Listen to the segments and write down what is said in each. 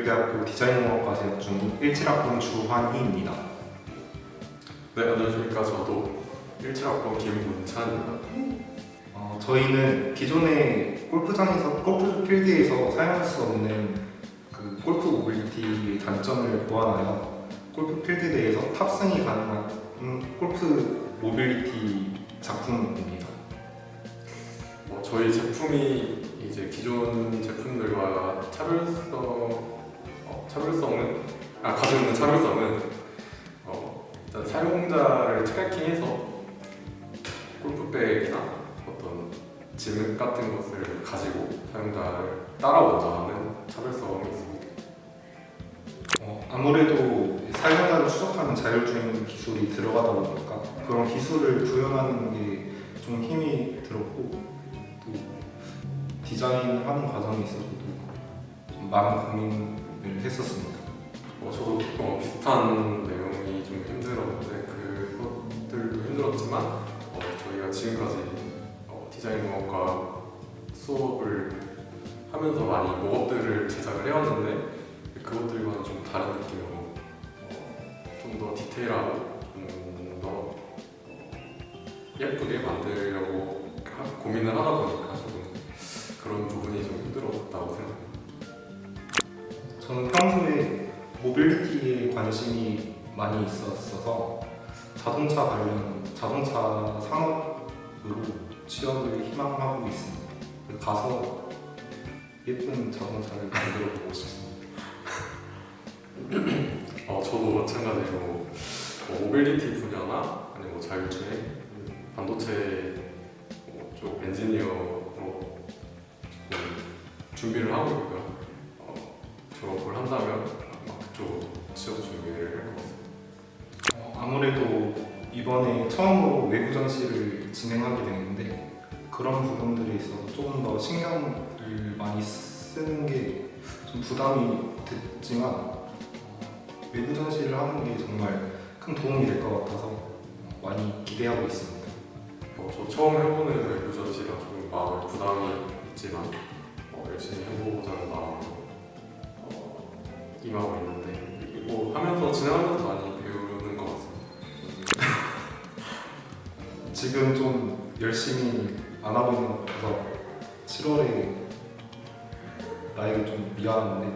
경북대학교 디자인공학과 재학 중인 17학번 주환희입니다. 네, 안녕하십니까. 저도 17학번 김문찬입니다. 저희는 기존의 골프 필드에서 사용할 수 없는 그 골프 모빌리티의 단점을 보완하여 골프 필드 내에서 탑승이 가능한 골프 모빌리티 작품입니다. 저희 제품이 이제 기존 제품들과 가지고 있는 차별성은 일단 사용자를 트래킹해서 골프백이나 어떤 짐 같은 것을 가지고 사용자를 따라오자 하는 차별성이 있습니다. 아무래도 사용자를 추적하는 자율주행 기술이 들어가다 보니까 그런 기술을 구현하는 게 좀 힘이 들었고 또 디자인하는 과정에 있어서도 좀 많은 고민을 했었습니다. 저도 비슷한 내용이 좀 힘들었는데 그것들도 힘들었지만 저희가 지금까지 디자인공학과 수업을 하면서 많이 모업들을 제작을 해왔는데 그것들과는 좀 다른 느낌으로 좀 더 디테일하고 좀 더 예쁘게 만들려고 고민을 하다 보니까 조금 그런 부분이 좀 힘들었다고 생각합니다. 저는 평소에 모빌리티에 관심이 많이 있었어서 자동차 산업으로 취업을 희망하고 있습니다. 가서 예쁜 자동차를 만들어 보고 싶습니다. 저도 마찬가지로 모빌리티 분야나 아니면 자율주행, 반도체 쪽 엔지니어로 준비를 하고 있고요. 졸업을 한다면 그쪽 취업 준비를 할 것 같습니다. 아무래도 이번에 처음으로 외부 전시를 진행하게 되는데 그런 부분들에 있어서 조금 더 신경을 많이 쓰는 게 좀 부담이 됐지만 외부 전시를 하는 게 정말 큰 도움이 될 것 같아서 많이 기대하고 있습니다. 저 처음 해보는 외부 전시라 조금 마음에 부담이 있지만 열심히 해보자는 마음으로 임하고 있는데 하면서 진행하면서 많이 배우는 것 같습니다. 지금 좀 열심히 안 하고 있는 것 같아서 7월에 나에게 좀 미안한데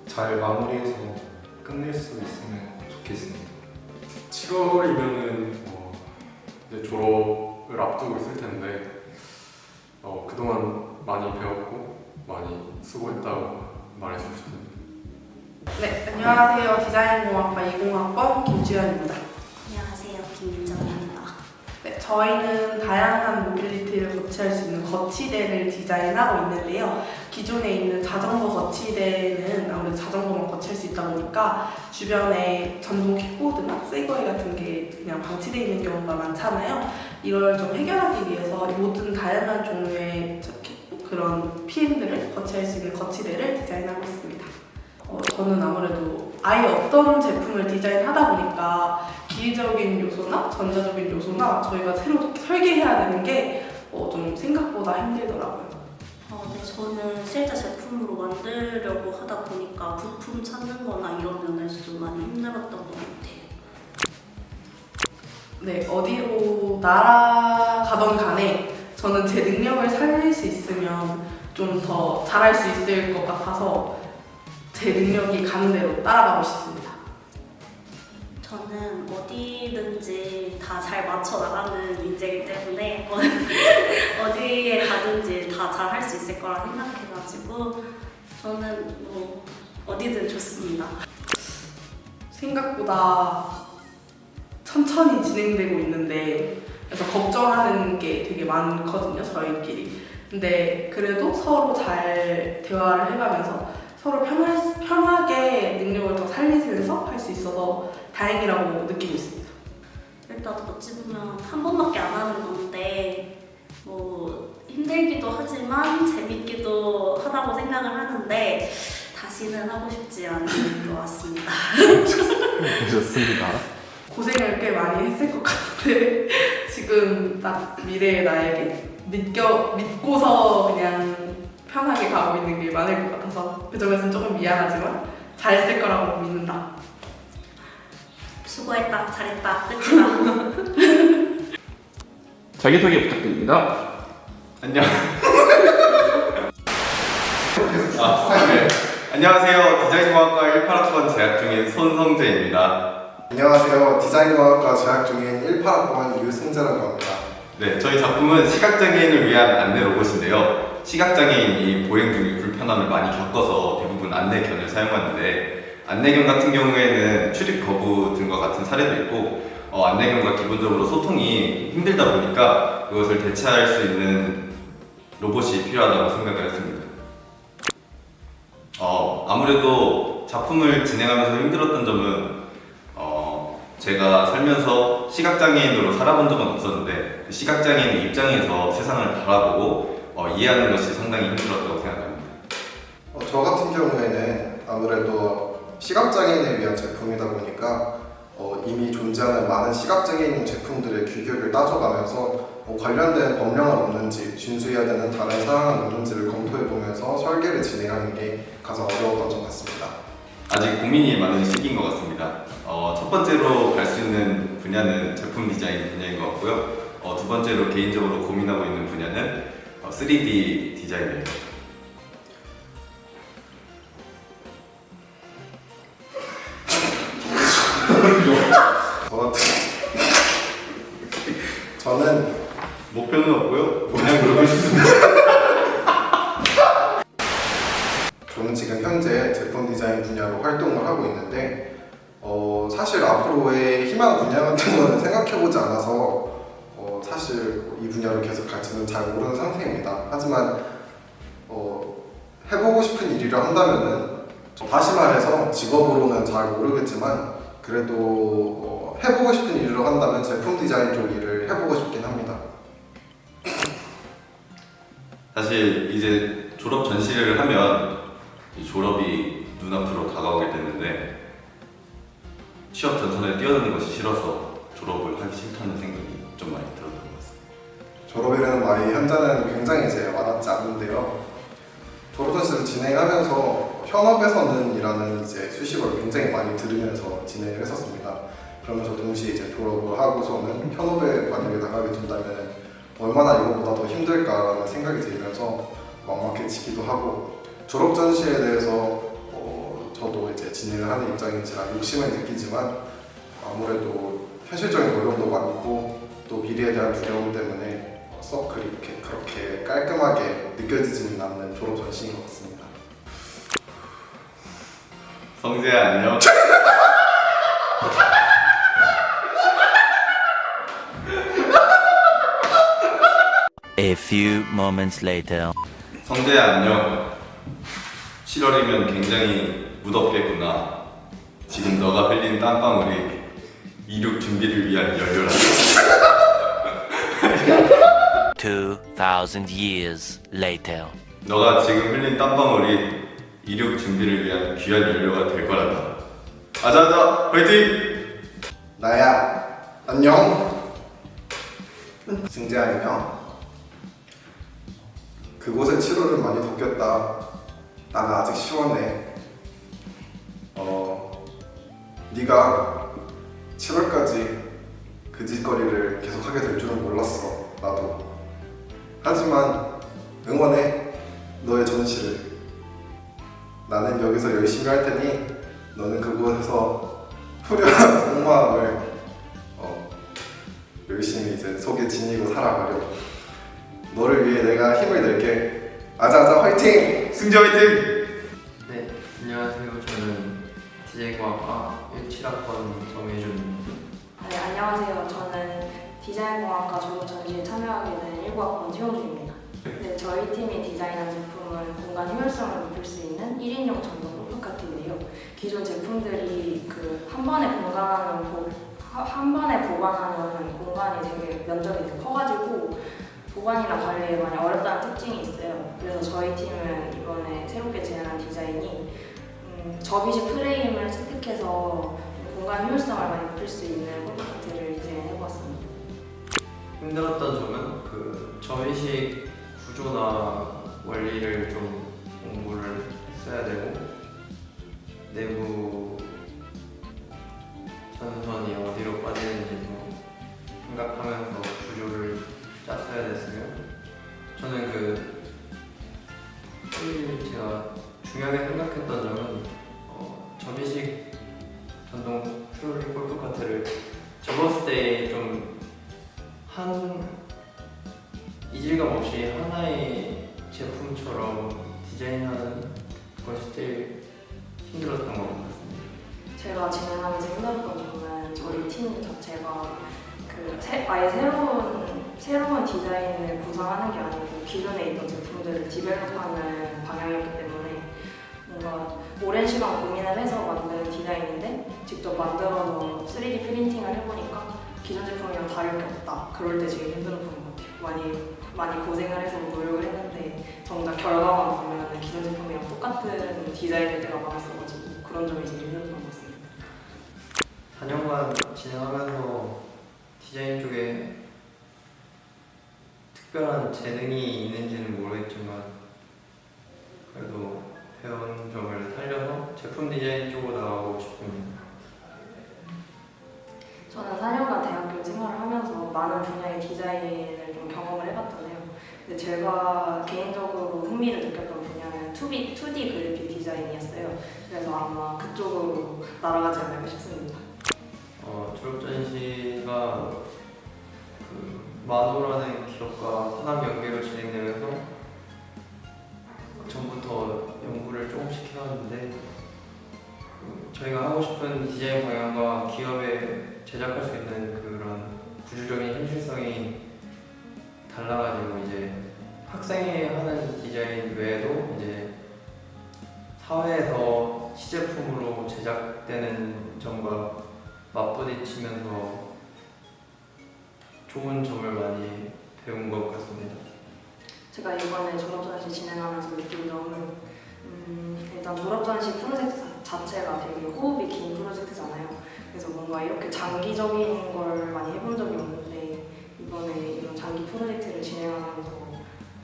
잘 마무리해서 끝낼 수 있으면 좋겠습니다. 7월이면은 이제 졸업을 앞두고 있을 텐데 그동안 많이 배웠고 많이 수고했다고 말해주고 싶습니다. 네, 안녕하세요. 디자인공학과 20학번 김주현입니다. 안녕하세요. 김민정입니다. 네, 저희는 다양한 모빌리티를 거치할 수 있는 거치대를 디자인하고 있는데요. 기존에 있는 자전거 거치대는 아무래도 자전거만 거치할 수 있다 보니까 주변에 전동 킥보드나 세그웨이 같은 게 그냥 방치되어 있는 경우가 많잖아요. 이걸 좀 해결하기 위해서 모든 다양한 종류의 그런 PM들을 거치할 수 있는 거치대를 디자인하고 있습니다. 저는 아무래도 아예 없던 제품을 디자인하다 보니까 기계적인 요소나 전자적인 요소나 저희가 새로 설계해야 되는 게 좀 생각보다 힘들더라고요. 네, 저는 실제 제품으로 만들려고 하다 보니까 부품 찾는 거나 이런 면에서 좀 많이 힘들었던 것 같아요. 네, 어디로 날아가던 간에 저는 제 능력을 살릴 수 있으면 좀 더 잘할 수 있을 것 같아서 제 능력이 가는 대로 따라가고 싶습니다. 저는 어디든지 다 잘 맞춰 나가는 인재이기 때문에 어디에 가든지 다 잘 할 수 있을 거라 생각해가지고 저는 어디든 좋습니다. 생각보다 천천히 진행되고 있는데 그래서 걱정하는 게 되게 많거든요, 저희끼리. 근데 그래도 서로 잘 대화를 해가면서 서로 편하게 능력을 더 살리면서 할 수 있어서 다행이라고 느끼고 있습니다. 일단 어찌 보면 한 번밖에 안 하는 건데 힘들기도 하지만 재밌기도 하다고 생각을 하는데 다시는 하고 싶지 않은 것 같습니다. 좋습니다. 고생을 꽤 많이 했을 것 같은데 지금 딱 미래의 나에게 믿고서 그냥 편하게 가고 있는 게 많을 것 같아서 그 점에서는 조금 미안하지만 잘했을 거라고 믿는다. 수고했다, 잘했다, 끝이다. 자기소개 부탁드립니다. 안녕. 네. 안녕하세요. 디자인공학과 18학번 재학 중인 손성재입니다. 안녕하세요. 디자인공학과 재학 중인 18학번 유승재라고 합니다. 네, 저희 작품은 시각장애인을 위한 안내 로봇인데요. 시각장애인이 보행 중에 불편함을 많이 겪어서 대부분 안내견을 사용하는데 안내견 같은 경우에는 출입 거부 등과 같은 사례도 있고 안내견과 기본적으로 소통이 힘들다 보니까 그것을 대체할 수 있는 로봇이 필요하다고 생각을 했습니다. 아무래도 작품을 진행하면서 힘들었던 점은 제가 살면서 시각장애인으로 살아본 적은 없었는데 그 시각장애인의 입장에서 세상을 바라보고 이해하는 것이 상당히 힘들었다고 생각합니다. 저 같은 경우에는 아무래도 시각장애인을 위한 제품이다 보니까 이미 존재하는 많은 시각장애인 제품들의 규격을 따져가면서 관련된 법령은 없는지 준수해야 되는 다른 사항은 없는지를 검토해보면서 설계를 진행하는 게 가장 어려웠던 점 같습니다. 아직 고민이 많은 시기인 것 같습니다. 첫 번째로 갈 수 있는 분야는 제품 디자인 분야인 것 같고요. 두 번째로 개인적으로 고민하고 있는 분야는 3D 디자인이에요. 저는 목표는 없고요. 그냥 그러고 싶습니다. 저는 지금 현재 제품 디자인 분야로 활동을 하고 있는데 사실 앞으로의 희망 분야 같은 거는 생각해보지 않아서 사실 이 분야로 계속 갈지는 잘 모르는 상태입니다. 하지만 해보고 싶은 일이라 한다면은 다시 말해서 직업으로는 잘 모르겠지만 그래도 해보고 싶은 일이라고 한다면 제품 디자인 쪽 일을 해보고 싶긴 합니다. 사실 이제 졸업 전시를 하면 이 졸업이 눈앞으로 다가오게 되는데 취업 전선에 뛰어드는 것이 싫어서 졸업을 하기 싫다는 생각이 좀 많이 들었던 것 같습니다. 졸업이라는 말이 현재는 굉장히 이제 와닿지 않는데요. 졸업 전시를 진행하면서 현업에서는 이라는 이제 수식어를 굉장히 많이 들으면서 진행을 했었습니다. 그러면서 동시에 이제 졸업을 하고서는 현업에 만약에 나가게 된다면 얼마나 이거보다 더 힘들까라는 생각이 들면서 막막해지기도 하고 졸업 전시에 대해서 저도 이제 진행을 하는 입장인지라 욕심을 느끼지만 아무래도 현실적인 어려움도 많고 또 미래에 대한 두려움 때문에 썩 그렇게 깔끔하게 느껴지지는 않는 졸업 전시인 것 같습니다. 성재야 안녕. A few moments later. 성재야 안녕. 7월이면 굉장히 무덥겠구나. 지금 너가 흘린 땀방울이 이륙 준비를 위한 연료라. 2,000 years later. 너가 지금 흘린 땀방울이 이륙 준비를 위한 귀한 연료가 될 거란다. 아자아자 화이팅! 나야 안녕. 승재 안녕. 그곳의 7월은 많이 덥겠다. 나는 아직 시원해. 네가 7월까지 그 짓거리를 계속하게 될 줄은 몰랐어. 나도. 하지만 응원해. 너의 전시를. 나는 여기서 열심히 할 테니 너는 그곳에서 후련한 속마음을 열심히 이제 속에 지니고 살아가려. 너를 위해 내가 힘을 낼게. 아자아자 화이팅! 승재 화이팅! 네, 안녕하세요. 저는 디자인공학과 17학번 정혜준입니다. 네, 안녕하세요. 저는 디자인공학과 졸업 전시에 참여하게 된 19학번 최호주입니다. 네, 저희 팀이 디자인한 제품은 공간 효율성을 높일 수 있는 1인용 전동 롤프카트인데요. 기존 제품들이 한 번에 보관하는 공간이 되게 면적이 되게 커가지고 보관이나 관리에 많이 어렵다는 특징이 있어요. 그래서 저희 팀은 이번에 새롭게 제안한 디자인이 접이식 프레임을 채택해서 공간 효율성을 많이 높일 수 있는 폴드카트를 디자인해보았습니다. 힘들었던 점은 그 접이식 구조나 원리를 좀 공부를 했어야 되고 내부 전선이 어디로 빠지는지도 생각하면서 구조를 짰어야 됐으며 저는 제일 제가 중요하게 생각했던 점은 접이식 전동 트롤리 골프 카트를 접었을 때 좀 이질감 없이 하나의 제품처럼 디자인하는 것이 제일 힘들었던 것 같습니다. 제가 진행하면서 힘들었던 점은 저희 팀 자체가 아예 새로운 디자인을 구상하는 게 아니고 기존에 있던 제품들을 디벨롭하는 방향이었기 때문에 뭔가 오랜 시간 고민을 해서 만든 디자인인데 직접 만들어서 3D 프린팅을 해보니까 기존 제품이랑 다를 게 없다. 그럴 때 제일 힘들었던 것 같아요. 많이 고생을 해서 노력을 했는데 정작 결과만 보면 기존 제품이랑 똑같은 디자인일 때가 많았어가지고 그런 점이 제일 힘들었던 것 같습니다. 4년간 진행하면서 디자인 쪽에 특별한 재능이 있는지는 모르겠지만 그래도 배운 점을 살려서 제품 디자인 쪽으로 나가고 싶습니다. 저는 4년간 대학교 생활을 하면서 많은 분야의 디자인을 좀 경험을 해봤잖아요. 근데 제가 개인적으로 흥미를 느꼈던 분야는 2D 그래픽 디자인이었어요. 그래서 아마 그쪽으로 날아가지 않을까 싶습니다. 졸업 전시가 마노라는 기업과 사람 연계로 진행되면서 전부터 연구를 조금씩 해왔는데 저희가 하고 싶은 디자인 방향과 기업에 제작할 수 있는 그런 구조적인 현실성이 달라가지고 이제 학생이 하는 디자인 외에도 이제 사회에서 시제품으로 제작되는 점과 맞부딪히면서 좋은 점을 많이 배운 것 같습니다. 제가 이번에 졸업전시 진행하면서 느낀 점은 일단 졸업전시 프로젝트 자체가 되게 호흡이 긴 프로젝트잖아요. 그래서 뭔가 이렇게 장기적인 걸 많이 해본 적이 없는데 이번에 이런 장기 프로젝트를 진행하면서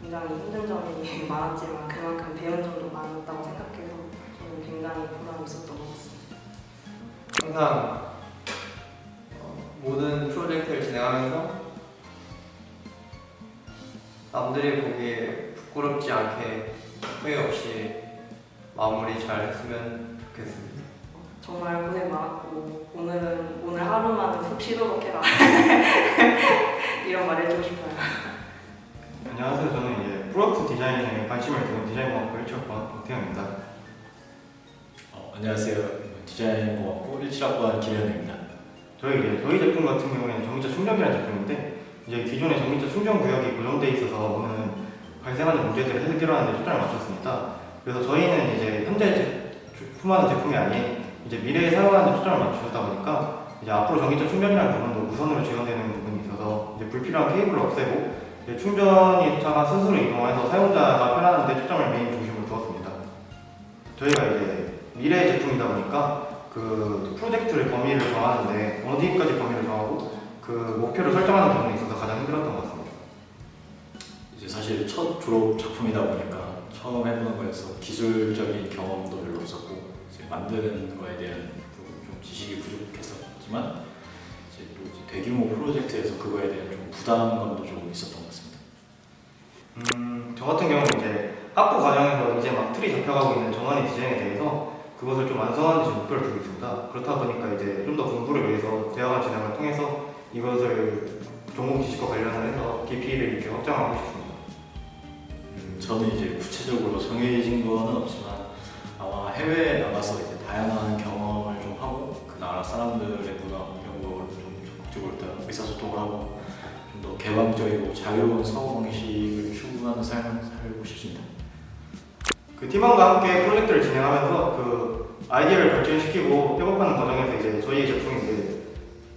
굉장히 힘든 점이 많았지만 그만큼 배운 점도 많았다고 생각해서 저는 굉장히 보람이 있었던 것 같습니다. 항상 모든 프로젝트를 진행하면서 남들이 보기에 부끄럽지 않게 후회 없이 마무리 잘 했으면 좋겠습니다. 정말 고생 많았고 오늘 하루만은 푹 쉬도록 해라 이런 말 해주고 싶어요. 안녕하세요. 저는 이제 프로덕트 디자인에 관심을 두는 디자인공학부 1학번 박태현입니다. 안녕하세요. 디자인공학부 17학번 김현우입니다. 저희 제품 같은 경우에는 전기차 충전기라는 제품인데 이제 기존의 전기차 충전 구역이 고정돼 있어서 오는 발생하는 문제들을 해결하는 데 초점을 맞췄습니다. 그래서 저희는 이제 현재 품하는 제품이 아닌 이제 미래에 사용하는 데 초점을 맞추다 보니까 이제 앞으로 전기차 충전이라는 부분도 무선으로 지원되는 부분이 있어서 이제 불필요한 케이블을 없애고 이제 충전기차가 스스로 이동해서 사용자가 편안한 데 초점을 메인 중심으로 두었습니다. 저희가 이제 미래 제품이다 보니까 그 프로젝트를 범위를 정하는데 어디까지 범위를 정하고 그 목표를 설정하는 부분에 있어서 가장 힘들었던 것 같습니다. 이제 사실 첫 졸업 작품이다 보니까 처음 해보는 거에서 기술적인 경험도 별로 없었고 이제 만드는 거에 대한 좀 지식이 부족했었지만 이제 또 이제 대규모 프로젝트에서 그거에 대한 좀 부담감도 좀 있었던 것 같습니다. 저 같은 경우는 이제 학부 과정에서 이제 막 틀이 잡혀가고 있는 전환의 디자인에 대해서 그것을 좀 완성하는 데 목표를 두고 있습니다. 그렇다 보니까 이제 좀 더 공부를 위해서 대학원 진학을 통해서 이것을 전공 지식과 관련을 해서 깊이를 이렇게 확장하고 싶습니다. 저는 이제 구체적으로 정해진 거는 없지만 아마 해외에 나가서 이제 다양한 경험을 좀 하고 그 나라 사람들의 문화 이런 거를 좀 적극적으로 의사소통을 하고 좀 더 개방적이고 자유로운 사고 방식을 추구하는 삶을 살고 싶습니다. 그 팀원과 함께 프로젝트를 진행하면서 그 아이디어를 발전시키고 협업하는 과정에서 이제 저희의 제품이 이제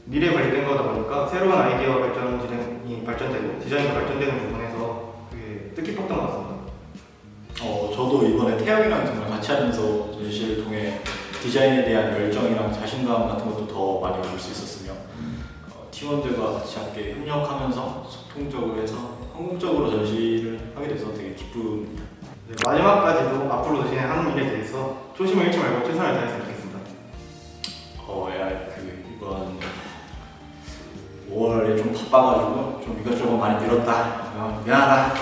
미래에 관련된 거다 보니까 새로운 아이디어 발전되고 디자인이 발전되는 부분에서 그게 뜻깊었던 것 같습니다. 저도 이번에 태영이랑 정말 같이 하면서 전시를 통해 디자인에 대한 열정이랑 자신감 같은 것도 더 많이 볼 수 있었으며 팀원들과 같이 함께 협력하면서 소통적으로 해서 성공적으로 전시를 하게 돼서 되게 기쁩니다. 네, 마지막까지도 앞으로 진행하는 일에 대해서 초심을 잃지 말고 최선을 다했으면 좋겠습니다. 이번 5월에 좀 바빠가지고 좀 이것저것 많이 미뤘다. 미안하다.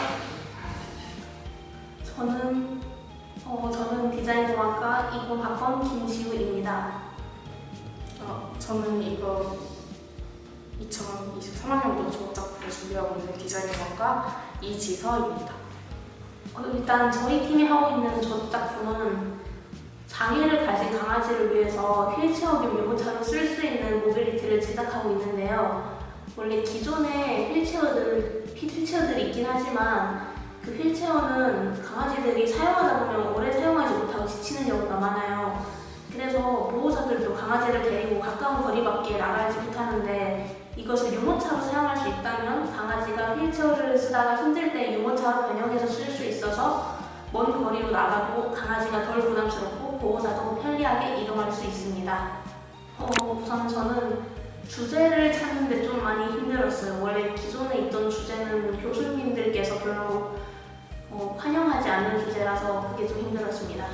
저는 디자인공학과 20학번 김지우입니다. 저는 이번 2023학년도 졸업작품을 준비하고 있는 디자인공학과 이지서입니다. 일단 저희 팀이 하고 있는 졸업작품은 장애를 가진 강아지를 위해서 휠체어 겸 유모차로 쓸 수 있는 모빌리티를 제작하고 있는데요. 원래 기존에 휠체어들이 있긴 하지만 그 휠체어는 강아지들이 사용하다 보면 오래 사용하지 못하고 지치는 경우가 많아요. 그래서 보호자들도 강아지를 데리고 가까운 거리밖에 나가지 못하는데 이것을 유모차로 사용할 수 있다면 강아지가 휠체어를 쓰다가 힘들 때 유모차로 변형해서 쓸 수 있어서 먼 거리로 나가도 강아지가 덜 부담스럽고 보호자도 편리하게 이동할 수 있습니다. 우선 저는 주제를 찾는데 좀 많이 힘들었어요. 원래 기존에 있던 주제는 교수님들께서 별로 환영하지 않는 주제라서 그게 좀 힘들었습니다.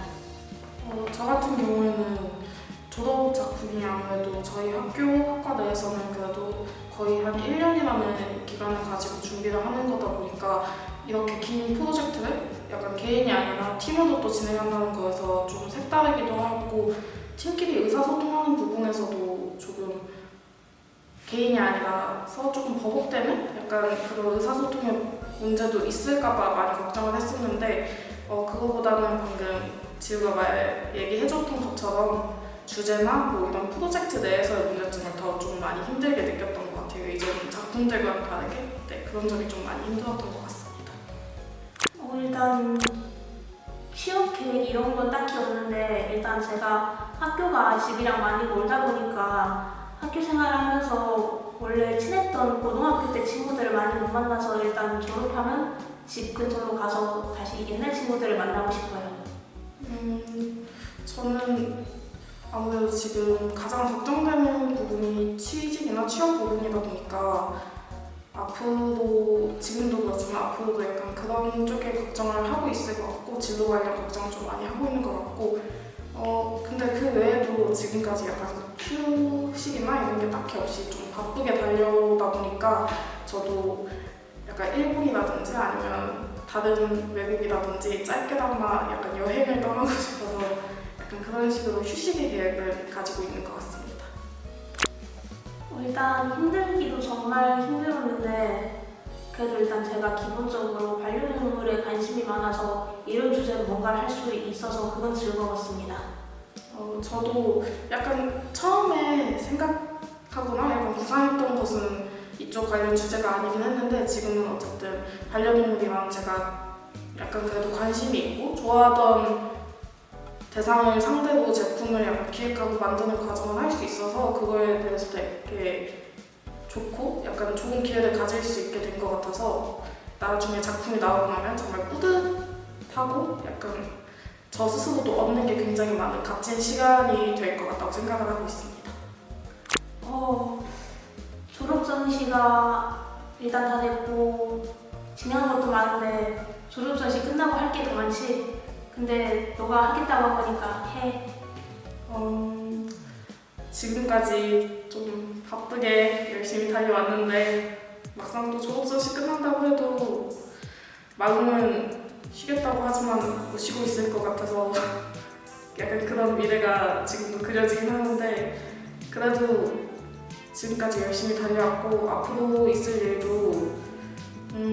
저 같은 경우에는 졸업 작품이 아무래도 저희 학과 내에서는 그래도 거의 한 1년이라는 기간을 가지고 준비를 하는 거다 보니까 이렇게 긴 프로젝트를 약간 개인이 아니라 팀으로 또 진행한다는 거에서 좀 색다르기도 하고 팀끼리 의사소통하는 부분에서도 조금 개인이 아니라서 조금 버벅대는 약간 그런 의사소통의 문제도 있을까봐 많이 걱정을 했었는데 그거보다는 방금 지우가 얘기해줬던 것처럼 주제나 뭐 이런 프로젝트 내에서의 문제점을 더 좀 많이 힘들게 느꼈던 것 같아요. 이전 작품들과는 다르게 그런 점이 좀 많이 힘들었던 것 같습니다. 일단 취업 계획 이런 건 딱히 없는데 일단 제가 학교가 집이랑 많이 멀다 보니까 학교 생활하면서 원래 친했던 고등학교 때 친구들을 많이 못 만나서 일단 졸업하면 집 근처로 가서 다시 옛날 친구들을 만나고 싶어요. 저는 아무래도 지금 가장 걱정되는 부분이 취직이나 취업 부분이다 보니까 앞으로 지금도 그렇지만 앞으로도 약간 그런 쪽에 걱정을 하고 있을 것 같고 진로 관련 걱정을 좀 많이 하고 있는 것 같고 근데 그 외에도 지금까지 약간 휴식이나 이런 게 딱히 없이 좀 바쁘게 달려오다 보니까 저도 약간 일본이라든지 아니면 다른 외국이라든지 짧게나마 약간 여행을 떠나고 싶어서 약간 그런 식으로 휴식의 계획을 가지고 있는 것 같습니다. 일단 힘들기도 정말 힘들었는데 그래도 일단 제가 기본적으로 반려동물에 관심이 많아서 이런 주제로 뭔가를 할 수 있어서 그건 즐거웠습니다. 저도 약간 처음에 생각하거나 약간 구상했던 것은 이쪽 관련 주제가 아니긴 했는데 지금은 어쨌든 반려동물이랑 제가 약간 그래도 관심이 있고 좋아하던 대상을 상대로 제품을 약간 기획하고 만드는 과정을 할 수 있어서 그거에 대해서 되게 좋고 약간 좋은 기회를 가질 수 있게 된 것 같아서 나중에 작품이 나오고 나면 정말 뿌듯하고 약간 저 스스로도 얻는 게 굉장히 많은 값진 시간이 될 것 같다고 생각을 하고 있습니다. 졸업 전시가 일단 다 됐고 진행한 것도 많은데 졸업 전시 끝나고 할 게 더 많지. 근데 너가 하겠다고 하니까 해. 지금까지 좀 바쁘게 열심히 달려왔는데 막상 또 졸업 전시 끝난다고 해도 마음은 쉬겠다고 하지만 못 쉬고 있을 것 같아서 약간 그런 미래가 지금도 그려지긴 하는데 그래도 지금까지 열심히 달려왔고 앞으로 있을 일도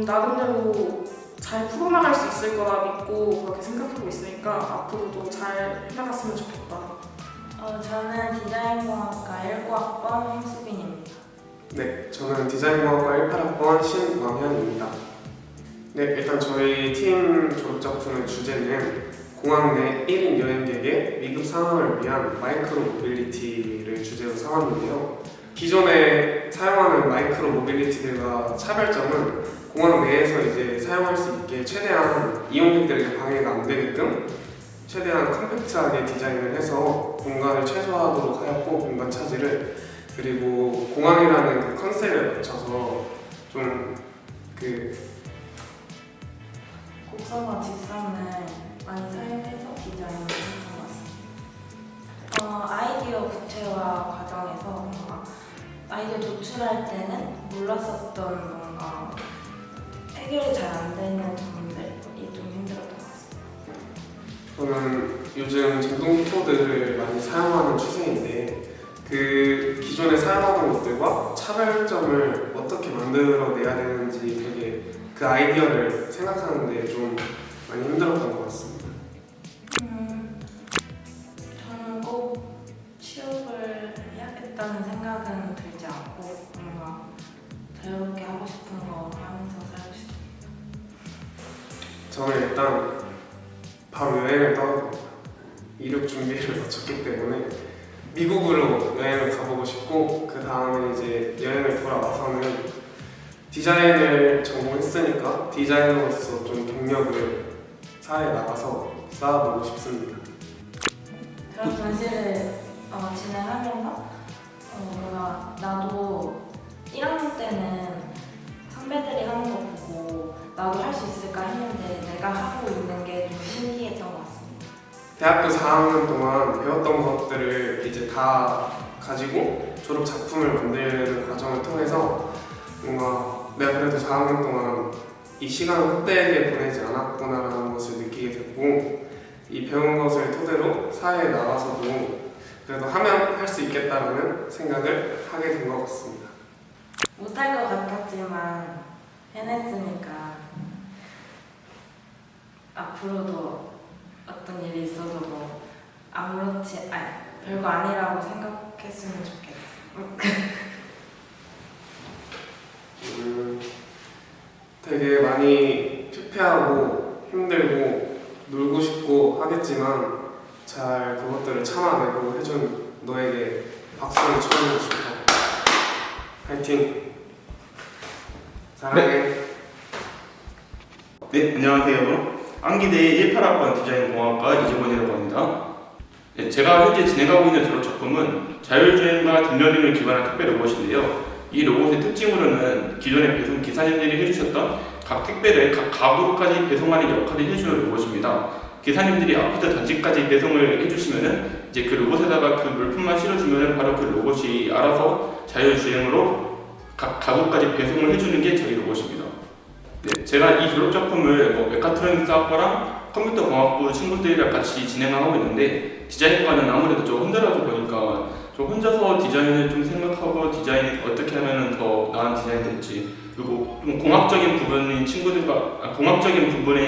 나름대로 잘 풀어나갈 수 있을 거라 믿고 그렇게 생각하고 있으니까 앞으로도 잘 해나갔으면 좋겠다. 저는 디자인공학과 19학번 홍수빈입니다. 네, 저는 디자인공학과 18학번 신광현입니다. 네, 일단 저희 팀 졸업작품의 주제는 공항 내 1인 여행객의 위급 상황을 위한 마이크로 모빌리티를 주제로 삼았는데요. 기존에 사용하는 마이크로 모빌리티들과 차별점은 공항 내에서 이제 사용할 수 있게 최대한 이용객들에게 방해가 안 되게끔 최대한 컴팩트하게 디자인을 해서 공간을 최소화하도록 하였고 공간 차지를 그리고 공항이라는 그 컨셉에 맞춰서 좀 그 곡선과 직선을 많이 사용해서 디자인을 했던 것 같습니다. 아이디어 구체화 과정에서 뭔가 아이디어 도출할 때는 몰랐었던 뭔가 해결이 잘 안 되는 부분들이 좀 힘들었던 것 같습니다. 저는 요즘 전동 키보드를 많이 사용하는 추세인데 그 기존에 사용하던 것들과 차별점을 어떻게 만들어내야 되는지 되게 그 아이디어를 생각하는데 좀 많이 힘들었던 것 같습니다. 저는 꼭 취업을 해야겠다는 생각은 들지 않고 뭔가 자유롭게 하고 싶은 거 하면서 살고 싶습니다. 저는 일단 바로 여행을 떠납니다. 이력 준비를 마쳤기 때문에 미국으로 여행을 가보고 싶고 그 다음에 이제 여행을 돌아와서는 디자인을 전공했으니까 디자이너로서 좀 경력을 사회에 나가서 쌓아보고 싶습니다. 그런 전시를 진행하면서 뭔가 나도 1학년 때는 선배들이 하는 거 보고 나도 할 수 있을까 했는데 내가 하고 있는 게 좀 신기했던 것 같습니다. 대학교 4학년 동안 배웠던 것들을 이제 다 가지고 졸업 작품을 만드는 과정을 통해서 뭔가 내가 그래도 4학년 동안 이 시간을 헛되게 보내지 않았구나라는 것을 느끼게 됐고 이 배운 것을 토대로 사회에 나가서도 그래도 하면 할 수 있겠다라는 생각을 하게 된 것 같습니다. 못할 것 같았지만 해냈으니까 앞으로도 어떤 일이 있어도 뭐 별거 아니라고 생각했으면 좋겠어. 되게 많이 피폐하고 힘들고 놀고 싶고 하겠지만 잘 그것들을 참아내고 해준 너에게 박수를 쳐주고 싶어. 파이팅! 사랑해. 네, 안녕하세요. 안기대 18학번 디자인공학과 이재권이라고 합니다. 네, 제가 현재 진행하고 있는 졸업 작품은 자율주행과 뒷여름을 기반한 택배 로봇인데요. 이 로봇의 특징으로는 기존에 배송 기사님들이 해주셨던 각 택배를 각 가구까지 배송하는 역할을 해주는 로봇입니다. 기사님들이 아파트 단지까지 배송을 해주시면은 이제 그 로봇에다가 그 물품만 실어주면은 바로 그 로봇이 알아서 자율주행으로 각 가구까지 배송을 해주는 게 저희 로봇입니다. 네, 제가 이 졸업 작품을 메카트로닉스 학과랑 컴퓨터 공학부 친구들이랑 같이 진행하고 있는데 디자인과는 아무래도 좀 힘들어하다 보니까 좀 혼자서 디자인을 좀 생각하고 디자인 어떻게 하면 더 나은 디자인이 될지 그리고 좀 공학적인 부분에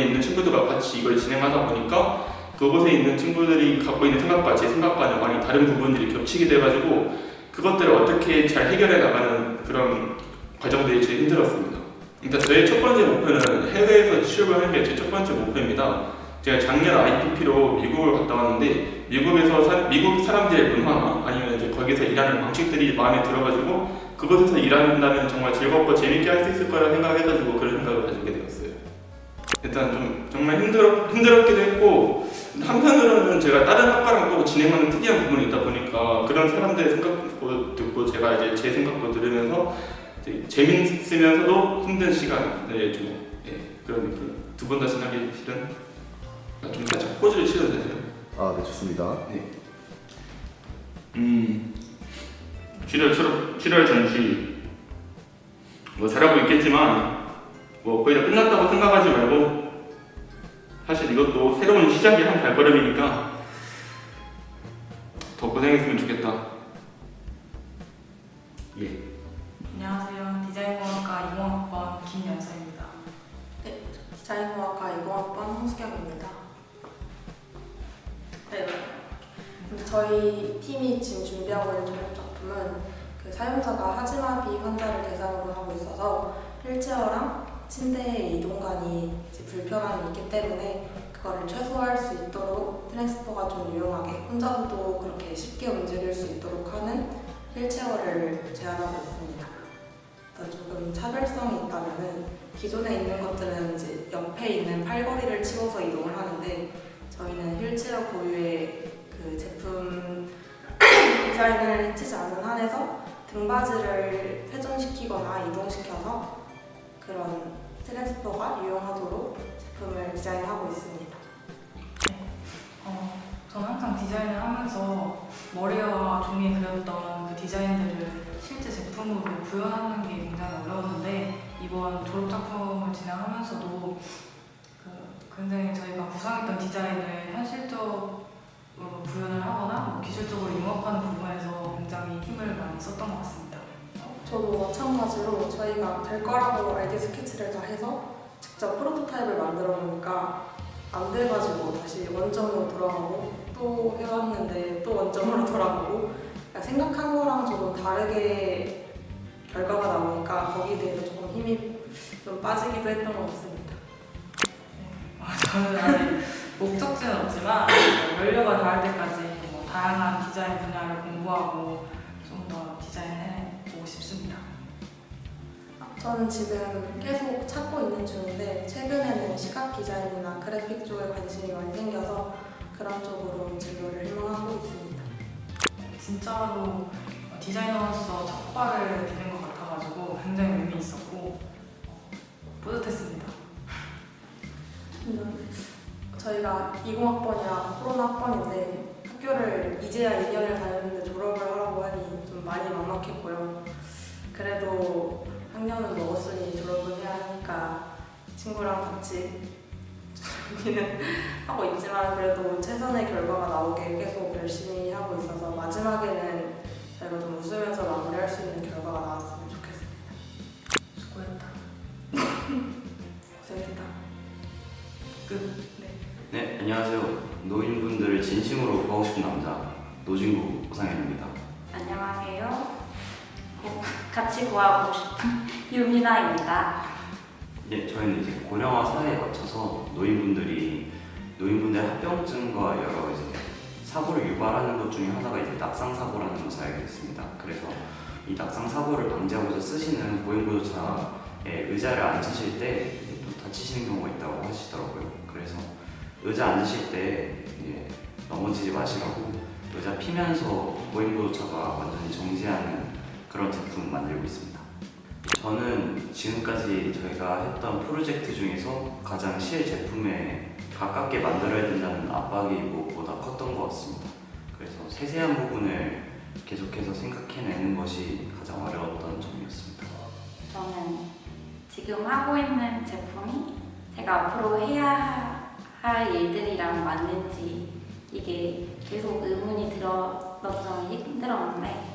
있는 친구들과 같이 이걸 진행하다 보니까 그곳에 있는 친구들이 갖고 있는 생각과 제 생각과는 많이 다른 부분들이 겹치게 돼가지고 그것들을 어떻게 잘 해결해 나가는 그런 과정들이 제일 힘들었습니다. 일단 저의 첫 번째 목표는 해외에서 취업을 하는 게 제 첫 번째 목표입니다. 제가 작년 IPP로 미국을 갔다 왔는데 미국 사람들의 문화나 아니면 이제 거기서 일하는 방식들이 마음에 들어가지고 그곳에서 일한다면 정말 즐겁고 재밌게 할 수 있을 거라 생각해가지고 그런 생각을 가지게 되었어요. 일단 좀 정말 힘들었기도 했고 한편으로는 제가 다른 학과랑 또 진행하는 특이한 부분이 있다 보니까 그런 사람들의 생각도 듣고 제가 이제 제 생각도 들으면서 재밌으면서도 힘든 시간을 좀 그런 느낌. 두 번 다시 하기 싫은 좀 살짝 포즈를 취해도 되나요? 아, 네, 좋습니다. 네. 7월 전시 잘하고 있겠지만 거의 다 끝났다고 생각하지 말고 사실 이것도 새로운 시작의 한 발걸음이니까 더 고생했으면 좋겠다. 예. 안녕하세요. 디자인공학과 20학번 김연서입니다. 네, 디자인공학과 20학번 홍수경입니다. 네, 저희 팀이 지금 준비하고 있는 졸업 작품은 그 사용자가 하지마비 환자를 대상으로 하고 있어서 휠체어랑 침대의 이동간이 불편함이 있기 때문에 그거를 최소화할 수 있도록 트랜스퍼가 좀 유용하게 혼자서도 그렇게 쉽게 움직일 수 있도록 하는 휠체어를 제안하고 있습니다. 조금 차별성이 있다면은 기존에 있는 것들은 이제 옆에 있는 팔걸이를 치워서 이동을 하는데 저희는 휠체어 고유의 그 제품 디자인을 해치지 않은 한에서 등받이를 회전시키거나 이동시켜서 그런 트랜스퍼가 유용하도록 제품을 디자인하고 있습니다. 저는 항상 디자인을 하면서 머리와 종이에 그렸던 그 디자인들을 실제 제품으로 구현하는 게 굉장히 어려웠는데 이번 졸업 작품을 진행하면서도 굉장히 저희가 구상했던 디자인을 현실적으로 구현을 하거나 기술적으로 융합하는 부분에서 굉장히 힘을 많이 썼던 것 같습니다. 저도 마찬가지로 저희가 될 거라고 아이디어 스케치를 다 해서 직접 프로토타입을 만들어 보니까 안 돼가지고 다시 원점으로 돌아가고 또 해봤는데 또 원점으로 돌아가고 생각한 거랑 조금 다르게 결과가 나오니까 거기에 대해서 조금 힘이 좀 빠지기도 했던 것 같습니다. 저는 아직 목적지는 없지만 연료가 닿을 때까지 다양한 디자인 분야를 공부하고 좀 더 디자인해보고 싶습니다. 저는 지금 계속 찾고 있는 중인데 최근에는 시각 디자인이나 그래픽 쪽에 관심이 많이 생겨서 그런 쪽으로 진로를 희망하고 있습니다. 진짜로 디자이너로서 첫 발을 디딘 것 같아가지고 굉장히 의미 있었고 뿌듯했습니다. 저희가 20학번이라 코로나 학번인데 학교를 이제야 2년을 다녔는데 졸업을 하라고 하니 좀 많이 막막했고요. 그래도 학년은 먹었으니 졸업을 해야 하니까 친구랑 같이 준비는 하고 있지만 그래도 최선의 결과가 나오게 계속 열심히 하고 있어서 마지막에는 저희가 좀 웃으면서 마무리할 수 있는 결과가 나왔으면 좋겠습니다. 수고했다. 고생했다. 끝. 네, 안녕하세요. 노인분들을 진심으로 구하고 싶은 남자 노진구 오상현입니다. 안녕하세요. 같이 구하고 싶은 유미나입니다. 네, 저희는 이제 고령화 사회에 맞춰서 노인분들의 합병증과 여러 이제 사고를 유발하는 것 중에 하나가 이제 낙상 사고라는 것을 알게 됐습니다. 그래서 이 낙상 사고를 방지하고자 쓰시는 보행보조차에 의자를 앉으실 때 또 다치시는 경우가 있다고 하시더라고요. 그래서 의자 앉으실 때 넘어지지 마시라고 의자 피면서 보행보조차가 완전히 정지하는 그런 제품 만들고 있습니다. 저는 지금까지 저희가 했던 프로젝트 중에서 가장 실제품에 가깝게 만들어야 된다는 압박이 무엇보다 컸던 것 같습니다. 그래서 세세한 부분을 계속해서 생각해내는 것이 가장 어려웠던 점이었습니다. 저는 지금 하고 있는 제품이 제가 앞으로 해야 할 일들이랑 맞는지 이게 계속 의문이 들어서 좀 힘들었는데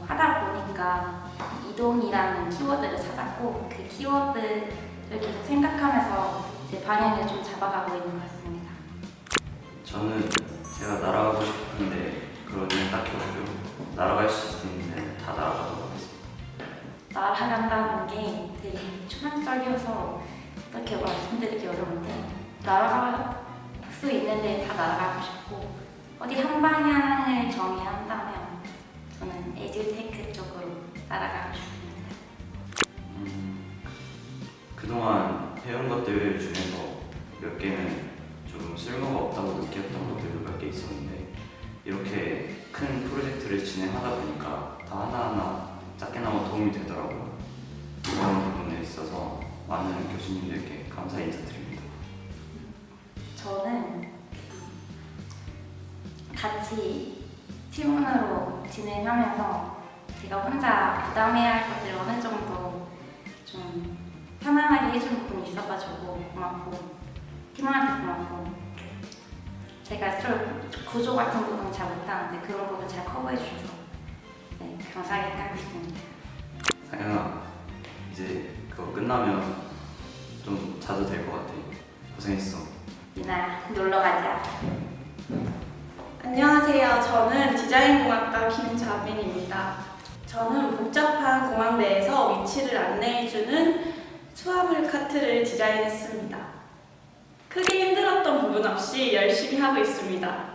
하다 보니까 이동이라는 키워드를 찾았고 그 키워드를 계속 생각하면서 제 방향을 좀 잡아가고 있는 것 같습니다. 저는 제가 날아가고 싶은데 그런 일은 딱히 없고요. 날아갈 수 있는 데는 다 날아가도록 하겠습니다. 날아간다는 게 되게 추상적이어서 어떻게 말씀드리기 어려운데 날아갈 수 있는 데 다 날아가고 싶고 어디 한 방향을 정해야 한다면 저는 에듀테크 쪽으로 날아가고 싶습니다. 그동안 배운 것들 중에서 몇 개는 조금 쓸모가 없다고 느꼈던 것들도 몇 개 있었는데 이렇게 큰 프로젝트를 진행하다 보니까 다 하나하나 작게나마 도움이 되더라고요. 그런 부분에 있어서 많은 교수님들께 감사 인사드립니다. 저는 같이 팀원으로 진행하면서 제가 혼자 부담해야 할 것들을 어느 정도 좀 편안하게 해준 부분이 있어가지고 고맙고 팀원한테 고맙고 제가 좀 구조 같은 부분 잘 못하는데 그런 부분 잘 커버해 주셔서 감사하게 생각하고 있습니다. 상현아, 이제 그거 끝나면 좀 자도 될 것 같아. 고생했어. 이날 놀러 가자. 안녕하세요. 저는 디자인공학과 김자빈입니다. 저는 복잡한 공항 내에서 위치를 안내해주는 수화물 카트를 디자인했습니다. 크게 힘들었던 부분 없이 열심히 하고 있습니다.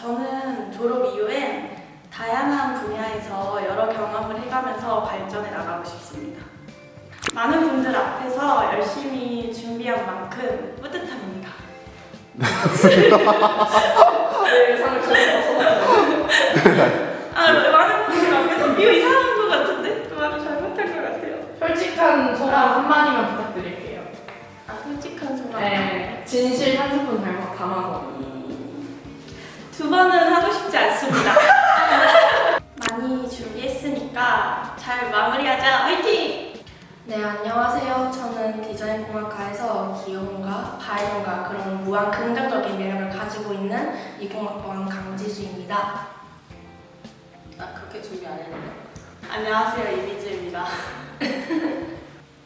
저는 졸업 이후엔 다양한 분야에서 여러 경험을 해가면서 발전해 나가고 싶습니다. 많은 분들 앞에서 열심히 준비한 만큼 뿌듯합니다. 네, 예상을 많은 분들 담아서. 2번은 하고 싶지 않습니다. 많이 준비했으니까 잘 마무리하자. 화이팅! 네, 안녕하세요. 저는 디자인공학과에서 기용과 발현과 그런 무한 긍정적인 매력을 가지고 있는 이공학번 강지수입니다. 나 그렇게 준비 안 했는데. 안녕하세요. 이미지입니다.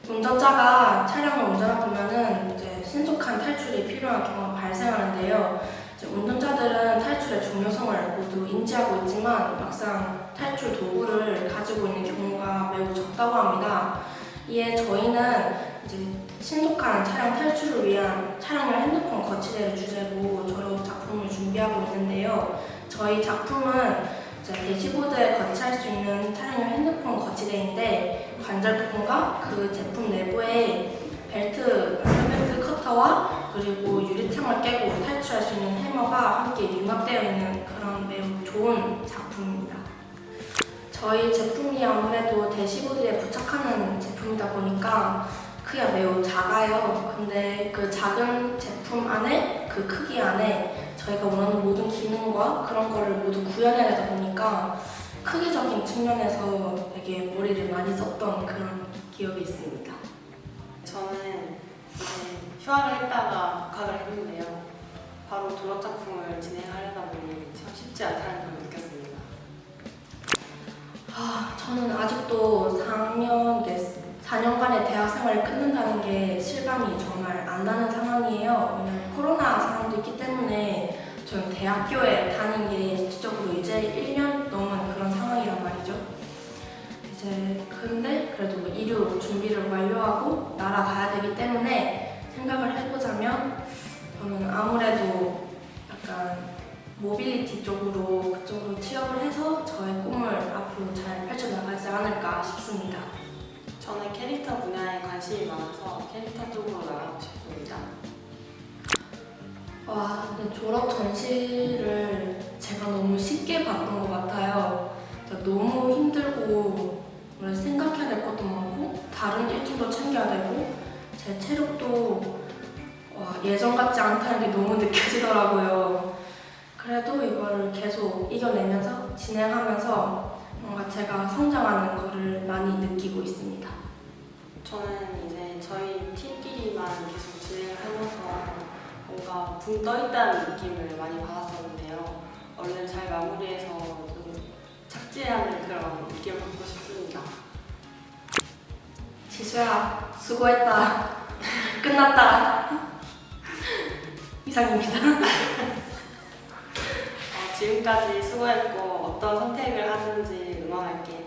운전자가 차량을 운전하다 보면은 이제 신속한 탈출이 필요한 경우가 발생하는데요. 이제 운전자들은 탈출의 중요성을 모두 인지하고 있지만 막상 탈출 도구를 가지고 있는 경우가 매우 적다고 합니다. 이에 저희는 이제 신속한 차량 탈출을 위한 차량용 핸드폰 거치대를 주제로 저런 작품을 준비하고 있는데요. 저희 작품은 이제 대시보드에 거치할 수 있는 차량용 핸드폰 거치대인데 관절 부분과 그 제품 내부에 벨트 커터와 그리고 유리창을 깨고 탈출할 수 있는 해머가 함께 융합되어 있는 그런 매우 좋은 작품입니다. 저희 제품이 아무래도 대시보드에 부착하는 제품이다 보니까 크기가 매우 작아요. 근데 그 작은 제품 안에 그 크기 안에 저희가 원하는 모든 기능과 그런 거를 모두 구현해야 되다 보니까 크기적인 측면에서 되게 머리를 많이 썼던 그런 기억이 있습니다. 저는 이제 휴학을 했다가 복학을 했는데요. 바로 졸업 작품을 진행하려다 보니 참 쉽지 않다는 걸 느꼈습니다. 저는 아직도 4년간의 대학 생활을 끊는다는 게 실감이 정말 안 나는 상황이에요. 왜냐면 코로나 상황도 있기 때문에 저는 대학교에 다닌 게 실질적으로 이제 1년 넘은 그런 상황이란 말이죠. 이제 근데 그래도 이류 준비를 완료하고 날아가야 되기 때문에 생각을 해보자면 저는 아무래도 약간 모빌리티 쪽으로 그쪽으로 취업을 해서 저의 꿈을 앞으로 잘 펼쳐나가지 않을까 싶습니다. 저는 캐릭터 분야에 관심이 많아서 캐릭터 쪽으로 나가고 싶습니다. 근데 졸업 전시를 제가 너무 쉽게 봤던 것 같아요. 너무 힘들고 생각해야 될 것도 많고 다른 일정도 챙겨야 되고 제 체력도 예전 같지 않다는 게 너무 느껴지더라고요. 그래도 이거를 계속 이겨내면서 진행하면서 뭔가 제가 성장하는 거를 많이 느끼고 있습니다. 저는 이제 저희 팀끼리만 계속 진행을 하면서 뭔가 붕 떠있다는 느낌을 많이 받았었는데요. 얼른 잘 마무리해서 좀 착지하는 그런 느낌을 받고 싶습니다. 지수야, 수고했다. 끝났다. 이상입니다. 지금까지 수고했고 어떤 선택을 하든지 응원할게요.